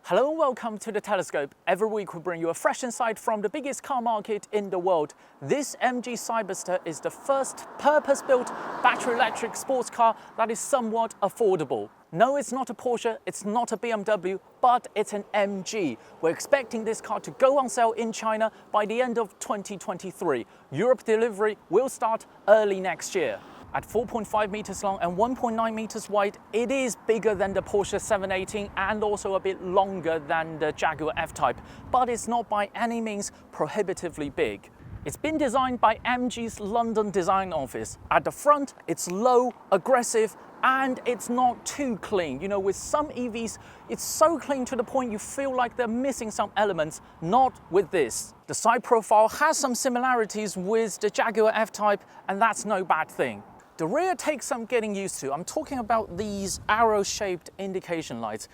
Hello and welcome to The Telescope. Every week we bring you a fresh insight from the biggest car market in the world. This MG Cyberster is the first purpose-built battery electric sports car that is somewhat affordable. No, it's not a Porsche, it's not a BMW, but it's an MG. We're expecting this car to go on sale in China by the end of 2023. Europe delivery will start early next year. At 4.5 meters long and 1.9 meters wide, it is bigger than the Porsche 718 and also a bit longer than the Jaguar F-Type, but it's not by any means prohibitively big. It's been designed by MG's London design office. At the front, it's low, aggressive, and it's not too clean. You know, with some EVs, it's so clean to the point you feel like they're missing some elements, not with this. The side profile has some similarities with the Jaguar F-Type, and that's no bad thing. The rear takes some getting used to. I'm talking about these arrow-shaped indication lights.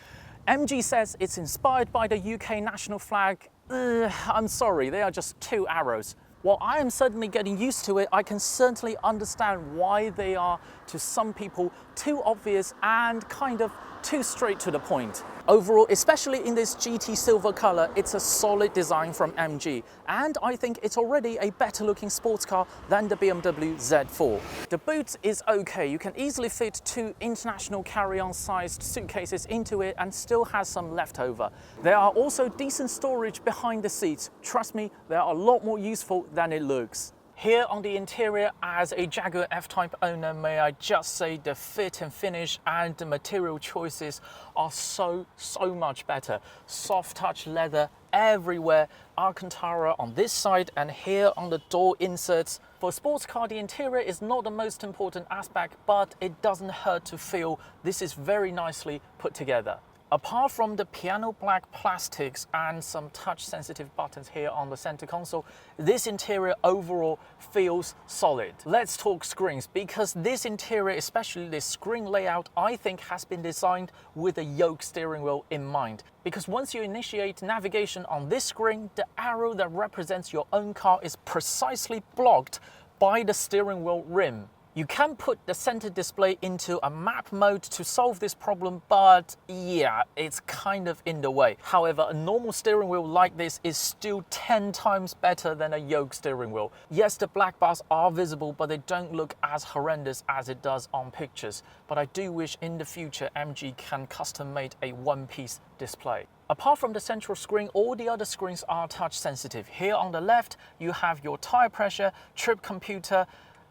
MG says it's inspired by the UK national flag. I'm sorry, they are just two arrows. While I am certainly getting used to it, I can certainly understand why they are, to some people, too obvious and kind of too straight to the point. Overall, especially in this GT silver color, it's a solid design from MG, and I think it's already a better looking sports car than the BMW Z4. The boot is okay. You can easily fit two international carry-on sized suitcases into it and still has some leftover. There are also decent storage behind the seats. Trust me, they are a lot more useful than it looks. Here on the interior, as a Jaguar F-Type owner, may I just say the fit and finish and the material choices are so much better. Soft touch leather everywhere, Alcantara on this side and here on the door inserts. For a sports car, the interior is not the most important aspect, but it doesn't hurt to feel this is very nicely put together. Apart from the piano black plastics and some touch-sensitive buttons here on the center console, this interior overall feels solid. Let's talk screens, because this interior, especially this screen layout, I think has been designed with a yoke steering wheel in mind. Because once you initiate navigation on this screen, the arrow that represents your own car is precisely blocked by the steering wheel rim. You can put the center display into a map mode to solve this problem, but yeah, it's kind of in the way. However, a normal steering wheel like this is still 10 times better than a yoke steering wheel. Yes, the black bars are visible, but they don't look as horrendous as it does on pictures. But I do wish in the future MG can custom make a one-piece display. Apart from the central screen, all the other screens are touch sensitive. Here on the left, you have your tire pressure, trip computer,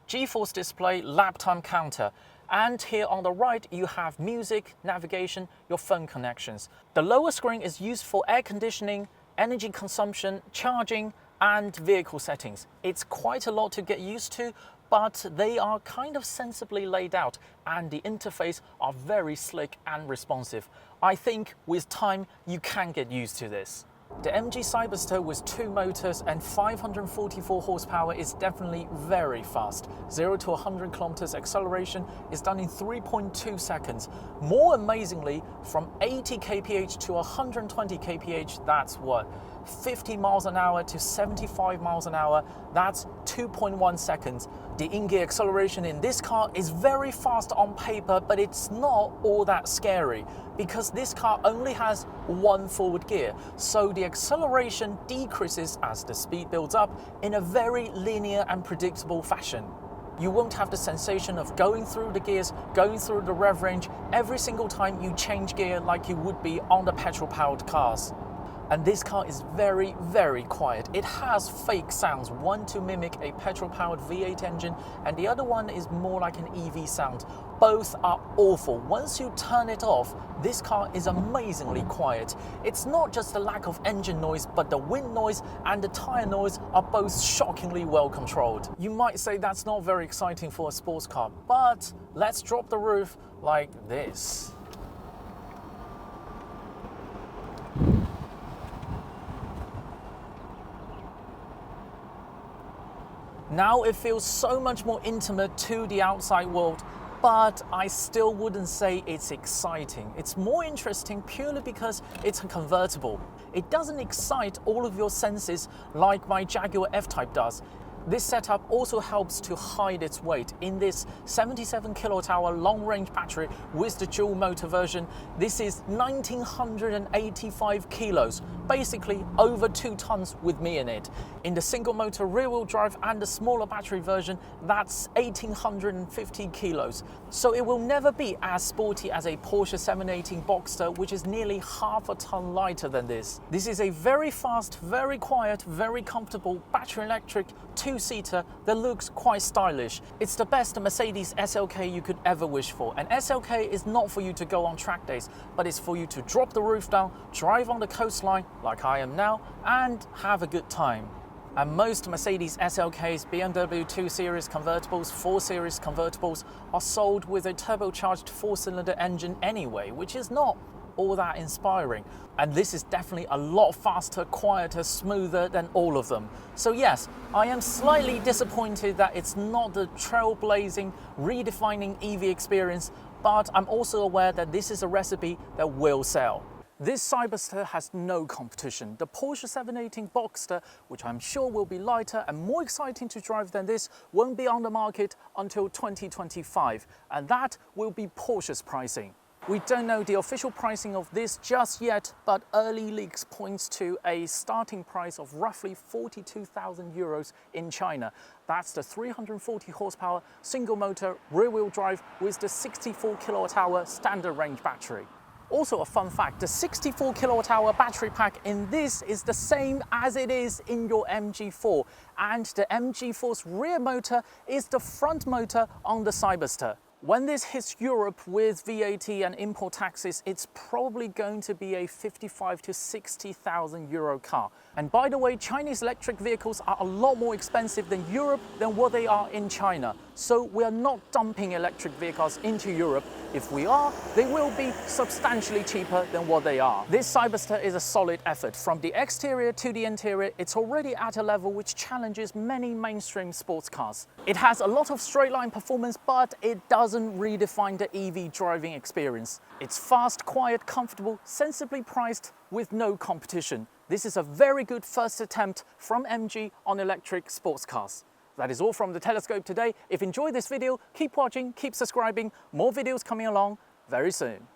G-force display, lap time counter. And here on the right, you have music, navigation, your phone connections. The lower screen is used for air conditioning, energy consumption, charging, and vehicle settings. It's quite a lot to get used to, but they are kind of sensibly laid out, and the interface are very slick and responsive. I think with time, you can get used to this. The MG Cyberster with two motors and 544 horsepower is definitely very fast. 0 to 100 kilometers acceleration is done in 3.2 seconds. More amazingly, from 80 kph to 120 kph, that's what? 50 miles an hour to 75 miles an hour, that's 2.1 seconds. The in-gear acceleration in this car is very fast on paper, but it's not all that scary because this car only has one forward gear, so the acceleration decreases as the speed builds up in a very linear and predictable fashion. You won't have the sensation of going through the gears, going through the rev range every single time you change gear like you would be on the petrol-powered cars. And this car is very quiet. It has fake sounds, one to mimic a petrol-powered V8 engine, and the other one is more like an EV sound. Both are awful. Once you turn it off, this car is amazingly quiet. It's not just the lack of engine noise, but the wind noise and the tire noise are both shockingly well controlled. You might say that's not very exciting for a sports car, but let's drop the roof like this. Now it feels so much more intimate to the outside world, but I still wouldn't say it's exciting. It's more interesting purely because it's a convertible. It doesn't excite all of your senses like my Jaguar F-Type does. This setup also helps to hide its weight. In this 77 kilowatt-hour long-range battery with the dual motor version, this is 1985 kilos, basically over 2 tons with me in it. In the single motor rear-wheel drive and the smaller battery version, that's 1850 kilos. So it will never be as sporty as a Porsche 718 Boxster, which is nearly half a ton lighter than this. This is a very fast, very quiet, very comfortable battery electric two-seater that looks quite stylish. It's the best Mercedes SLK you could ever wish for. And SLK is not for you to go on track days, but it's for you to drop the roof down, drive on the coastline like I am now, and have a good time. And most Mercedes SLKs, BMW 2 Series convertibles, 4 Series convertibles are sold with a turbocharged 4-cylinder engine anyway, which is not all that inspiring. And this is definitely a lot faster, quieter, smoother than all of them. So yes, I am slightly disappointed that it's not the trailblazing, redefining EV experience, but I'm also aware that this is a recipe that will sell. This Cyberster has no competition. The Porsche 718 Boxster, which I'm sure will be lighter and more exciting to drive than this, won't be on the market until 2025, and that will be Porsche's pricing. We don't know the official pricing of this just yet, but early leaks points to a starting price of roughly 42,000 euros in China. That's the 340 horsepower single motor rear-wheel drive with the 64 kilowatt-hour standard range battery. Also a fun fact, the 64 kilowatt-hour battery pack in this is the same as it is in your MG4, and the MG4's rear motor is the front motor on the Cyberster. When this hits Europe with VAT and import taxes, it's probably going to be a 55 to 60,000 euro car. And by the way, Chinese electric vehicles are a lot more expensive than Europe than what they are in China. So we are not dumping electric vehicles into Europe. If we are, they will be substantially cheaper than what they are. This Cyberster is a solid effort. From the exterior to the interior, it's already at a level which challenges many mainstream sports cars. It has a lot of straight line performance, but it doesn't redefine the EV driving experience. It's fast, quiet, comfortable, sensibly priced with no competition. This is a very good first attempt from MG on electric sports cars. That is all from the Telescope today. If you enjoyed this video, keep watching, keep subscribing. More videos coming along very soon.